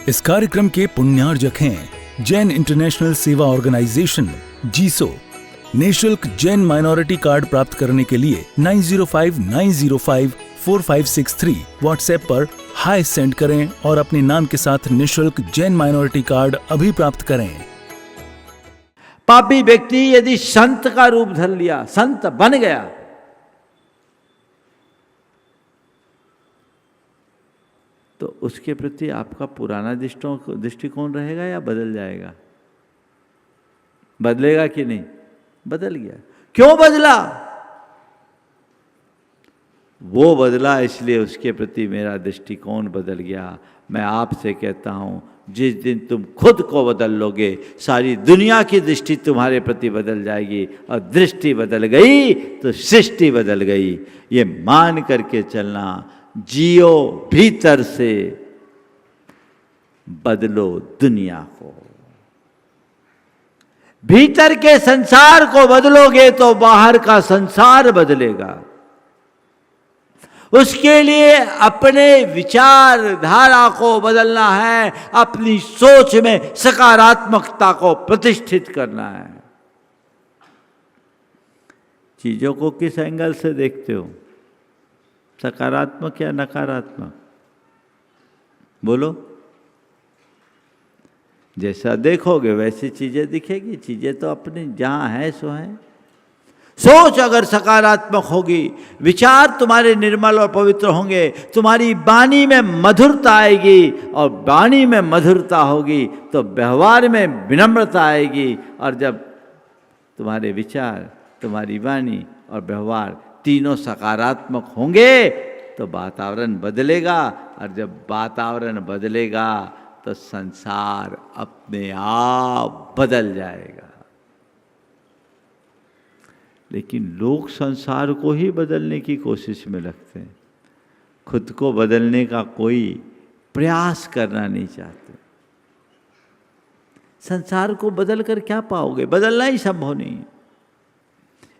इस कार्यक्रम के पुण्यार्जक हैं जैन इंटरनेशनल सेवा ऑर्गेनाइजेशन जीसो। निःशुल्क जैन माइनॉरिटी कार्ड प्राप्त करने के लिए 9059054563 व्हाट्सएप पर हाय सेंड करें और अपने नाम के साथ निःशुल्क जैन माइनॉरिटी कार्ड अभी प्राप्त करें। पापी व्यक्ति यदि संत का रूप धर लिया, संत बन गया, तो उसके प्रति आपका पुराना दृष्टिकोण रहेगा या बदल जाएगा? बदलेगा कि नहीं? बदल गया। क्यों बदला? वो बदला इसलिए उसके प्रति मेरा दृष्टिकोण बदल गया। मैं आपसे कहता हूं, जिस दिन तुम खुद को बदल लोगे, सारी दुनिया की दृष्टि तुम्हारे प्रति बदल जाएगी, और दृष्टि बदल गई तो सृष्टि बदल गई। ये मान करके चलना। जियो भीतर से, बदलो दुनिया को। भीतर के संसार को बदलोगे तो बाहर का संसार बदलेगा। उसके लिए अपने विचारधारा को बदलना है, अपनी सोच में सकारात्मकता को प्रतिष्ठित करना है। चीजों को किस एंगल से देखते हो? सकारात्मक या नकारात्मक? बोलो। जैसा देखोगे वैसी चीजें दिखेगी। चीजें तो अपनी जहां है सो है। सोच अगर सकारात्मक होगी, विचार तुम्हारे निर्मल और पवित्र होंगे, तुम्हारी वाणी में मधुरता आएगी, और वाणी में मधुरता होगी तो व्यवहार में विनम्रता आएगी। और जब तुम्हारे विचार, तुम्हारी वाणी और व्यवहार तीनों सकारात्मक होंगे तो वातावरण बदलेगा, और जब वातावरण बदलेगा तो संसार अपने आप बदल जाएगा। लेकिन लोग संसार को ही बदलने की कोशिश में लगते हैं, खुद को बदलने का कोई प्रयास करना नहीं चाहते। संसार को बदल कर क्या पाओगे? बदलना ही संभव नहीं है।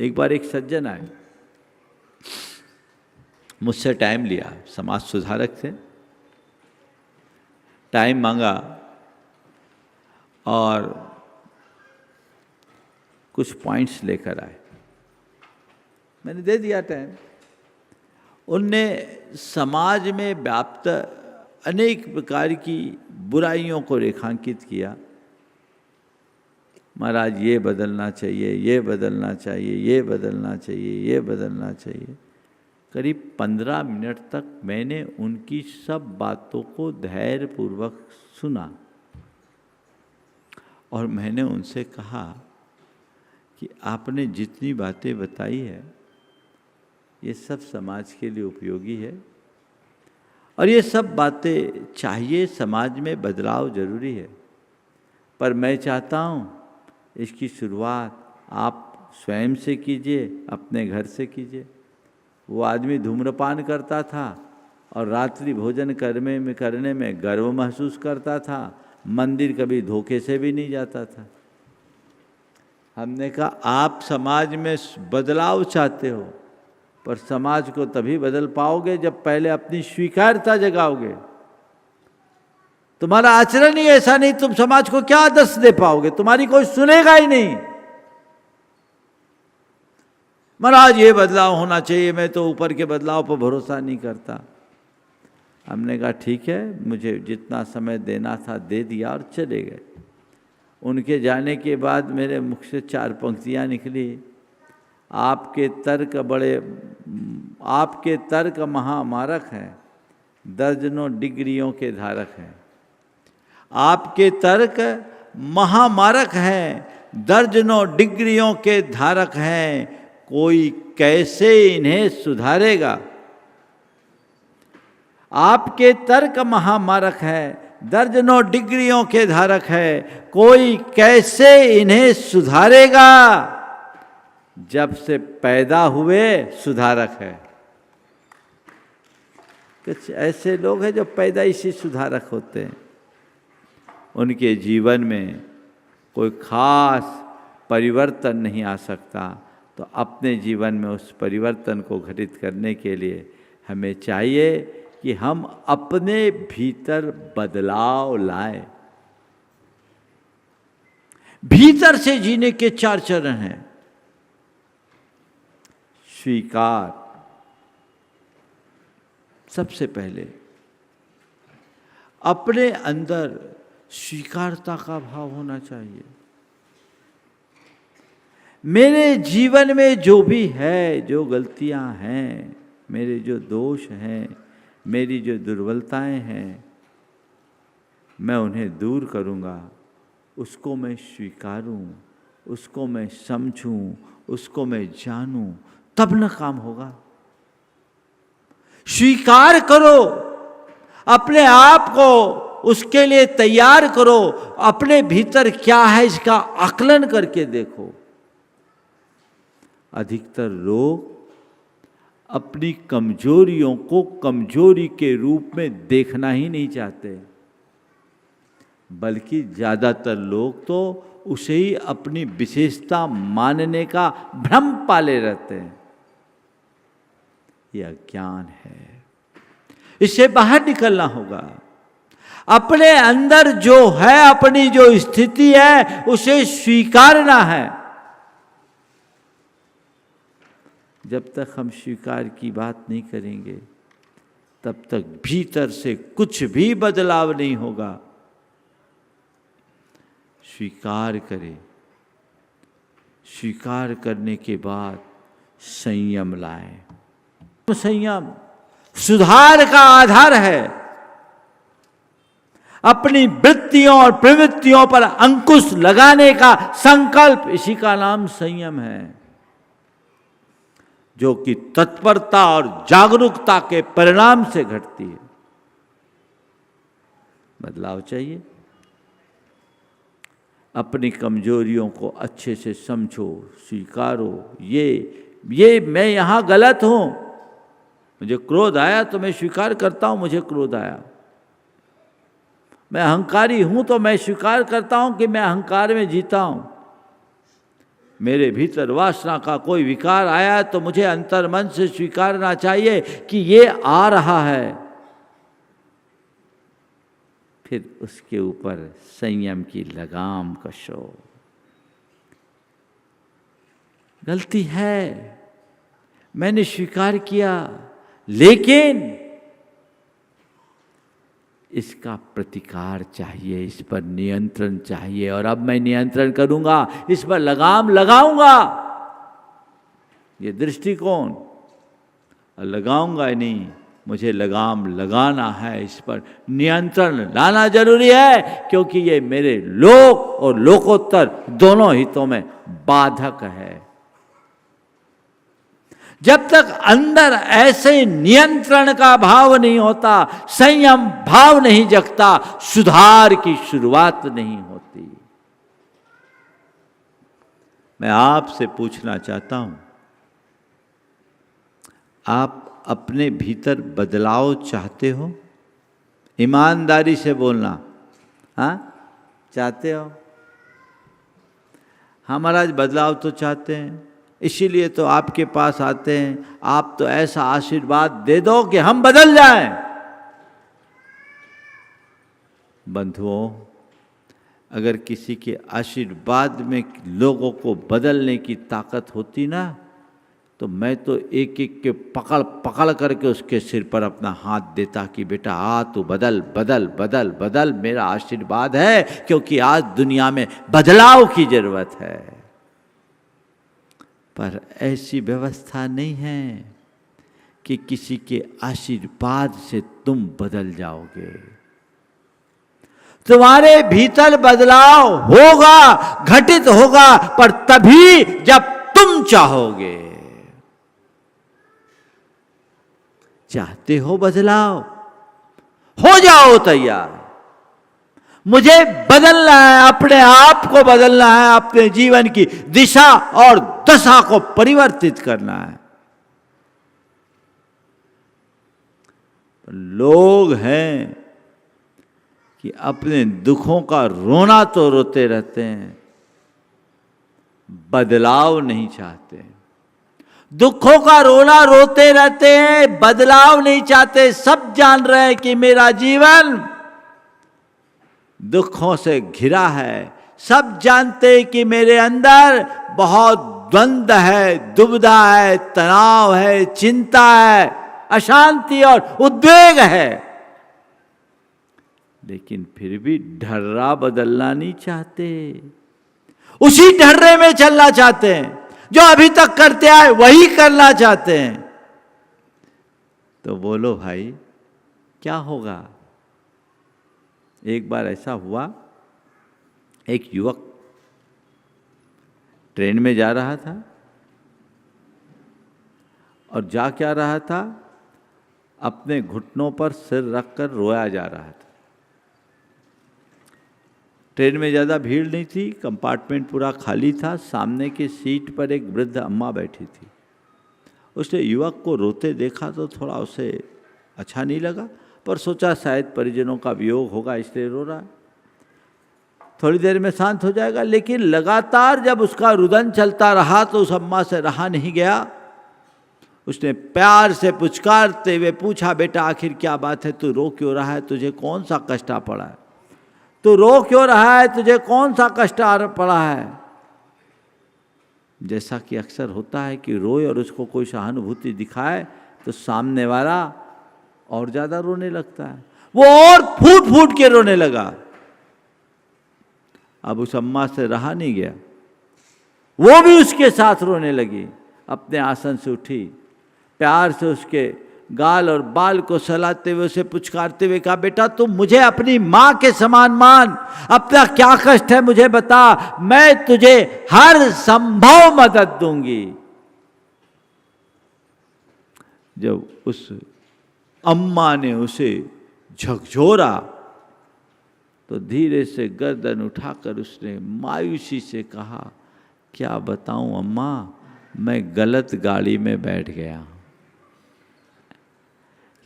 एक बार एक सज्जन आए, मुझसे टाइम लिया, समाज सुधारक थे। टाइम मांगा और कुछ पॉइंट्स लेकर आए। मैंने दे दिया टाइम। उनने समाज में व्याप्त अनेक प्रकार की बुराइयों को रेखांकित किया। महाराज ये बदलना चाहिए, ये बदलना चाहिए, ये बदलना चाहिए, ये बदलना चाहिए। करीब 15 मिनट तक मैंने उनकी सब बातों को धैर्यपूर्वक सुना, और मैंने उनसे कहा कि आपने जितनी बातें बताई है ये सब समाज के लिए उपयोगी है, और ये सब बातें चाहिए। समाज में बदलाव जरूरी है, पर मैं चाहता हूँ इसकी शुरुआत आप स्वयं से कीजिए, अपने घर से कीजिए। वो आदमी धूम्रपान करता था और रात्रि भोजन करने में गर्व महसूस करता था। मंदिर कभी धोखे से भी नहीं जाता था। हमने कहा आप समाज में बदलाव चाहते हो, पर समाज को तभी बदल पाओगे जब पहले अपनी स्वीकार्यता जगाओगे। तुम्हारा आचरण ही ऐसा नहीं, तुम समाज को क्या आदर्श दे पाओगे? तुम्हारी कोई सुनेगा ही नहीं। महाराज ये बदलाव होना चाहिए, मैं तो ऊपर के बदलाव पर भरोसा नहीं करता। हमने कहा ठीक है, मुझे जितना समय देना था दे दिया और चले गए। उनके जाने के बाद मेरे मुख से 4 पंक्तियां निकली। आपके तर्क महामारक हैं, दर्जनों डिग्रियों के धारक हैं। आपके तर्क महामारक हैं, दर्जनों डिग्रियों के धारक हैं। कोई कैसे इन्हें सुधारेगा? आपके तर्क महामारक है, दर्जनों डिग्रियों के धारक है। कोई कैसे इन्हें सुधारेगा? जब से पैदा हुए सुधारक है। कुछ ऐसे लोग हैं जो पैदाइशी सुधारक होते हैं। उनके जीवन में कोई खास परिवर्तन नहीं आ सकता। तो अपने जीवन में उस परिवर्तन को घटित करने के लिए हमें चाहिए कि हम अपने भीतर बदलाव लाएं। भीतर से जीने के 4 चरण हैं। स्वीकार, सबसे पहले अपने अंदर स्वीकारता का भाव होना चाहिए। मेरे जीवन में जो भी है, जो गलतियां हैं, मेरे जो दोष हैं, मेरी जो दुर्बलताएं हैं, मैं उन्हें दूर करूंगा। उसको मैं स्वीकारूं, उसको मैं समझूं, उसको मैं जानूं, तब न काम होगा। स्वीकार करो, अपने आप को उसके लिए तैयार करो। अपने भीतर क्या है इसका आकलन करके देखो। अधिकतर लोग अपनी कमजोरियों को कमजोरी के रूप में देखना ही नहीं चाहते, बल्कि ज्यादातर लोग तो उसे ही अपनी विशेषता मानने का भ्रम पाले रहते हैं। यह अज्ञान है, इससे बाहर निकलना होगा। अपने अंदर जो है, अपनी जो स्थिति है, उसे स्वीकारना है। जब तक हम स्वीकार की बात नहीं करेंगे, तब तक भीतर से कुछ भी बदलाव नहीं होगा। स्वीकार करें, स्वीकार करने के बाद संयम लाएं। संयम सुधार का आधार है। अपनी वृत्तियों और प्रवृत्तियों पर अंकुश लगाने का संकल्प, इसी का नाम संयम है, जो कि तत्परता और जागरूकता के परिणाम से घटती है। बदलाव चाहिए। अपनी कमजोरियों को अच्छे से समझो, स्वीकारो। ये मैं यहां गलत हूं। मुझे क्रोध आया तो मैं स्वीकार करता हूं मुझे क्रोध आया। मैं अहंकारी हूं तो मैं स्वीकार करता हूं कि मैं अहंकार में जीता हूं। मेरे भीतर वासना का कोई विकार आया तो मुझे अंतर मन से स्वीकारना चाहिए कि ये आ रहा है। फिर उसके ऊपर संयम की लगाम कसो। गलती है, मैंने स्वीकार किया, लेकिन इसका प्रतिकार चाहिए, इस पर नियंत्रण चाहिए। और अब मैं नियंत्रण करूंगा, इस पर लगाम लगाऊंगा। ये दृष्टिकोण, लगाऊंगा नहीं, मुझे लगाम लगाना है, इस पर नियंत्रण लाना जरूरी है, क्योंकि ये मेरे लोक और लोकोत्तर दोनों हितों में बाधक है। जब तक अंदर ऐसे नियंत्रण का भाव नहीं होता, संयम भाव नहीं जगता, सुधार की शुरुआत नहीं होती। मैं आपसे पूछना चाहता हूं, आप अपने भीतर बदलाव चाहते हो? ईमानदारी से बोलना, हाँ चाहते हो? हम महाराज बदलाव तो चाहते हैं, इसीलिए तो आपके पास आते हैं। आप तो ऐसा आशीर्वाद दे दो कि हम बदल जाएं। बंधुओं, अगर किसी के आशीर्वाद में लोगों को बदलने की ताकत होती ना, तो मैं तो एक एक के पकड़ पकड़ करके उसके सिर पर अपना हाथ देता कि बेटा आ तू बदल बदल बदल बदल, मेरा आशीर्वाद है, क्योंकि आज दुनिया में बदलाव की जरूरत है। पर ऐसी व्यवस्था नहीं है कि किसी के आशीर्वाद से तुम बदल जाओगे। तुम्हारे भीतर बदलाव होगा, घटित होगा, पर तभी जब तुम चाहोगे। चाहते हो बदलाव, हो जाओ तैयार। मुझे बदलना है, अपने आप को बदलना है, अपने जीवन की दिशा और दशा को परिवर्तित करना है। लोग हैं कि अपने दुखों का रोना तो रोते रहते हैं, बदलाव नहीं चाहते। दुखों का रोना रोते रहते हैं, बदलाव नहीं चाहते। सब जान रहे हैं कि मेरा जीवन दुखों से घिरा है। सब जानते हैं कि मेरे अंदर बहुत द्वंद्व है, दुविधा है, तनाव है, चिंता है, अशांति और उद्वेग है। लेकिन फिर भी ढर्रा बदलना नहीं चाहते, उसी ढर्रे में चलना चाहते हैं। जो अभी तक करते आए वही करना चाहते हैं। तो बोलो भाई क्या होगा? एक बार ऐसा हुआ, एक युवक ट्रेन में जा रहा था और जा क्या रहा था, अपने घुटनों पर सिर रखकर रोया जा रहा था। ट्रेन में ज़्यादा भीड़ नहीं थी, कंपार्टमेंट पूरा खाली था। सामने की सीट पर एक वृद्ध अम्मा बैठी थी। उसने युवक को रोते देखा तो थोड़ा उसे अच्छा नहीं लगा, पर सोचा शायद परिजनों का वियोग होगा इसलिए रो रहा है, थोड़ी देर में शांत हो जाएगा। लेकिन लगातार जब उसका रुदन चलता रहा तो उस अम्मा से रहा नहीं गया। उसने प्यार से पुचकारते हुए पूछा, बेटा आखिर क्या बात है, तू रो क्यों रहा है? तुझे कौन सा कष्ट आ पड़ा है? तू रो क्यों रहा है? तुझे कौन सा कष्ट आ पड़ा है? जैसा कि अक्सर होता है कि रोए और उसको कोई सहानुभूति दिखाए तो सामने वाला और ज्यादा रोने लगता है। वो और फूट फूट के रोने लगा। अब उस अम्मा से रहा नहीं गया, वो भी उसके साथ रोने लगी। अपने आसन से उठी, प्यार से उसके गाल और बाल को सहलाते हुए उसे पुचकारते हुए कहा, बेटा तुम मुझे अपनी मां के समान मान, अपना क्या कष्ट है मुझे बता, मैं तुझे हर संभव मदद दूंगी। जब उस अम्मा ने उसे झकझोरा तो धीरे से गर्दन उठाकर उसने मायूसी से कहा, क्या बताऊं अम्मा, मैं गलत गाड़ी में बैठ गया।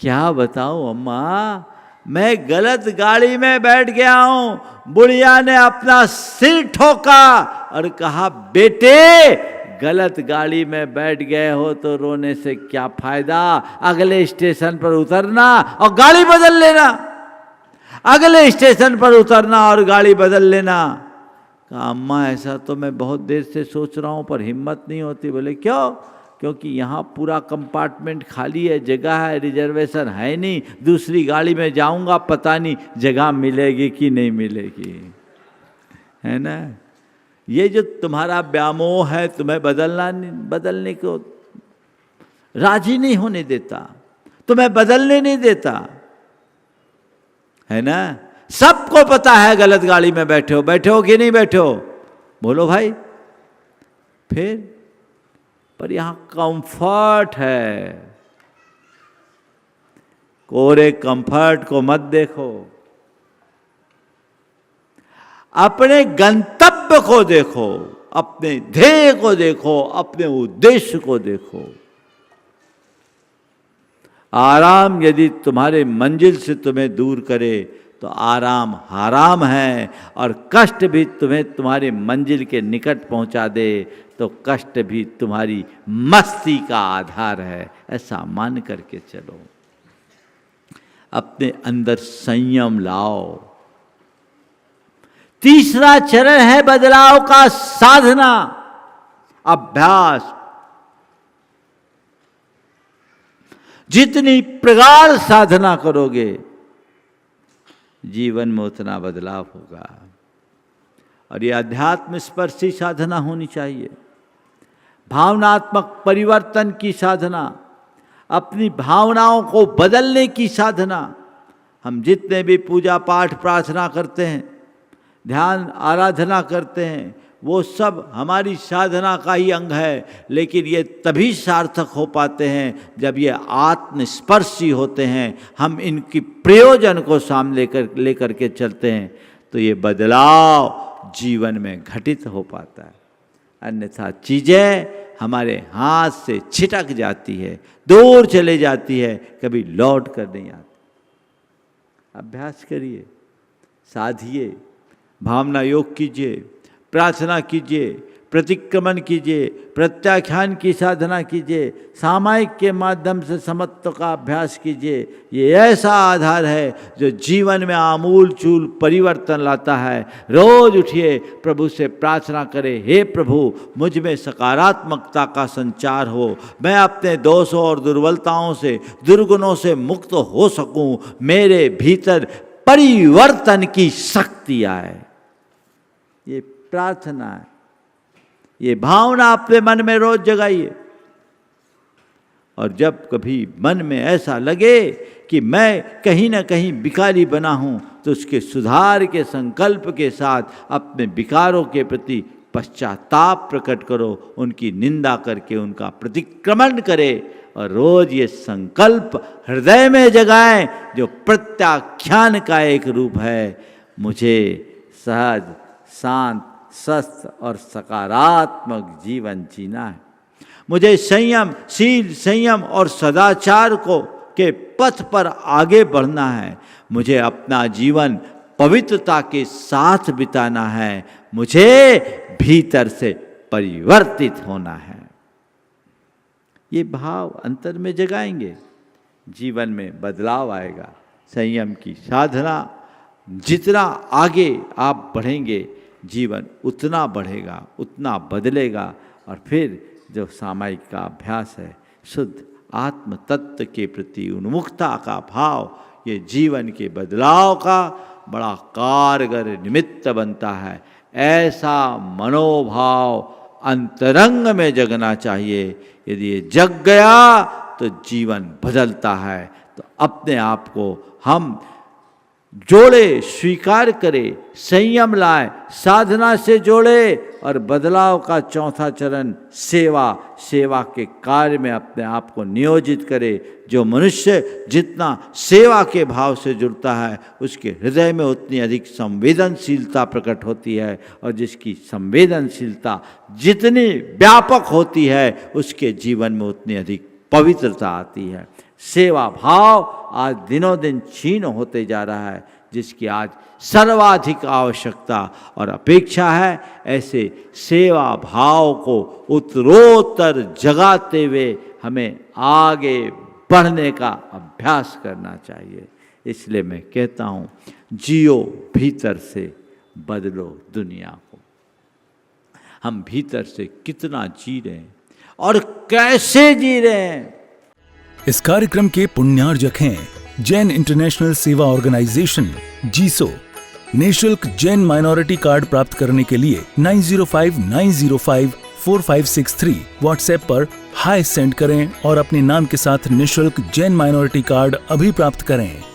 क्या बताऊं अम्मा, मैं गलत गाड़ी में बैठ गया हूं। बुढ़िया ने अपना सिर ठोका और कहा, बेटे गलत गाड़ी में बैठ गए हो तो रोने से क्या फायदा, अगले स्टेशन पर उतरना और गाड़ी बदल लेना। अगले स्टेशन पर उतरना और गाड़ी बदल लेना। कहा, अम्मा ऐसा तो मैं बहुत देर से सोच रहा हूं पर हिम्मत नहीं होती। बोले क्यों? क्योंकि यहाँ पूरा कंपार्टमेंट खाली है, जगह है, रिजर्वेशन है नहीं। दूसरी गाड़ी में जाऊंगा, पता नहीं जगह मिलेगी कि नहीं मिलेगी, है ना। ये जो तुम्हारा व्यामोह है तुम्हें बदलने को राजी नहीं होने देता, तुम्हें बदलने नहीं देता, है ना। सबको पता है गलत गाड़ी में बैठे हो कि नहीं बैठे हो, बोलो भाई। फिर पर यहां कंफर्ट है, कोरे कंफर्ट को मत देखो, अपने गंतव्य को देखो, अपने ध्येय को देखो, अपने उद्देश्य को देखो। आराम यदि तुम्हारे मंजिल से तुम्हें दूर करे तो आराम हराम है, और कष्ट भी तुम्हें तुम्हारी मंजिल के निकट पहुंचा दे तो कष्ट भी तुम्हारी मस्ती का आधार है। ऐसा मान करके चलो, अपने अंदर संयम लाओ। तीसरा चरण है बदलाव का साधना, अभ्यास। जितनी प्रगाढ़ साधना करोगे जीवन में उतना बदलाव होगा। और ये अध्यात्म स्पर्शी साधना होनी चाहिए, भावनात्मक परिवर्तन की साधना, अपनी भावनाओं को बदलने की साधना। हम जितने भी पूजा पाठ प्रार्थना करते हैं, ध्यान आराधना करते हैं, वो सब हमारी साधना का ही अंग है। लेकिन ये तभी सार्थक हो पाते हैं जब ये आत्मस्पर्शी होते हैं, हम इनकी प्रयोजन को सामने लेकर के चलते हैं, तो ये बदलाव जीवन में घटित हो पाता है। अन्यथा चीज़ें हमारे हाथ से छिटक जाती है, दूर चले जाती है, कभी लौट कर नहीं आती। अभ्यास करिए, साधिए, भावना योग कीजिए, प्रार्थना कीजिए, प्रतिक्रमण कीजिए, प्रत्याख्यान की साधना कीजिए, सामायिक के माध्यम से समत्व का अभ्यास कीजिए। ये ऐसा आधार है जो जीवन में आमूल चूल परिवर्तन लाता है। रोज उठिए, प्रभु से प्रार्थना करें, हे प्रभु मुझ में सकारात्मकता का संचार हो, मैं अपने दोषों और दुर्बलताओं से, दुर्गुणों से मुक्त हो सकूं, मेरे भीतर परिवर्तन की शक्ति आए। ये प्रार्थना है, ये भावना अपने मन में रोज जगाइए। और जब कभी मन में ऐसा लगे कि मैं कहीं ना कहीं विकारी बना हूं, तो उसके सुधार के संकल्प के साथ अपने विकारों के प्रति पश्चाताप प्रकट करो, उनकी निंदा करके उनका प्रतिक्रमण करें और रोज ये संकल्प हृदय में जगाएं जो प्रत्याख्यान का एक रूप है। मुझे सहज, शांत, स्वस्थ और सकारात्मक जीवन जीना है। मुझे संयम, शील, संयम और सदाचार के पथ पर आगे बढ़ना है। मुझे अपना जीवन पवित्रता के साथ बिताना है। मुझे भीतर से परिवर्तित होना है। ये भाव अंतर में जगाएंगे, जीवन में बदलाव आएगा। संयम की साधना, जितना आगे आप बढ़ेंगे, जीवन उतना बढ़ेगा, उतना बदलेगा। और फिर जो सामायिक का अभ्यास है, शुद्ध आत्म तत्व के प्रति उन्मुखता का भाव, ये जीवन के बदलाव का बड़ा कारगर निमित्त बनता है। ऐसा मनोभाव अंतरंग में जगना चाहिए। यदि ये जग गया तो जीवन बदलता है। तो अपने आप को हम जोड़े, स्वीकार करें, संयम लाए, साधना से जोड़े और बदलाव का चौथा चरण सेवा, सेवा के कार्य में अपने आप को नियोजित करे। जो मनुष्य जितना सेवा के भाव से जुड़ता है, उसके हृदय में उतनी अधिक संवेदनशीलता प्रकट होती है, और जिसकी संवेदनशीलता जितनी व्यापक होती है, उसके जीवन में उतनी अधिक पवित्रता आती है। सेवा भाव आज दिनों दिन क्षीण होते जा रहा है, जिसकी आज सर्वाधिक आवश्यकता और अपेक्षा है। ऐसे सेवा भाव को उत्तरोत्तर जगाते हुए हमें आगे बढ़ने का अभ्यास करना चाहिए। इसलिए मैं कहता हूँ, जियो भीतर से, बदलो दुनिया को। हम भीतर से कितना जी रहे हैं और कैसे जी रहे हैं। इस कार्यक्रम के पुण्यार्जक हैं जैन इंटरनेशनल सेवा ऑर्गेनाइजेशन जीसो। निःशुल्क जैन माइनॉरिटी कार्ड प्राप्त करने के लिए 9059054563 व्हाट्सएप पर हाय सेंड करें और अपने नाम के साथ निःशुल्क जैन माइनॉरिटी कार्ड अभी प्राप्त करें।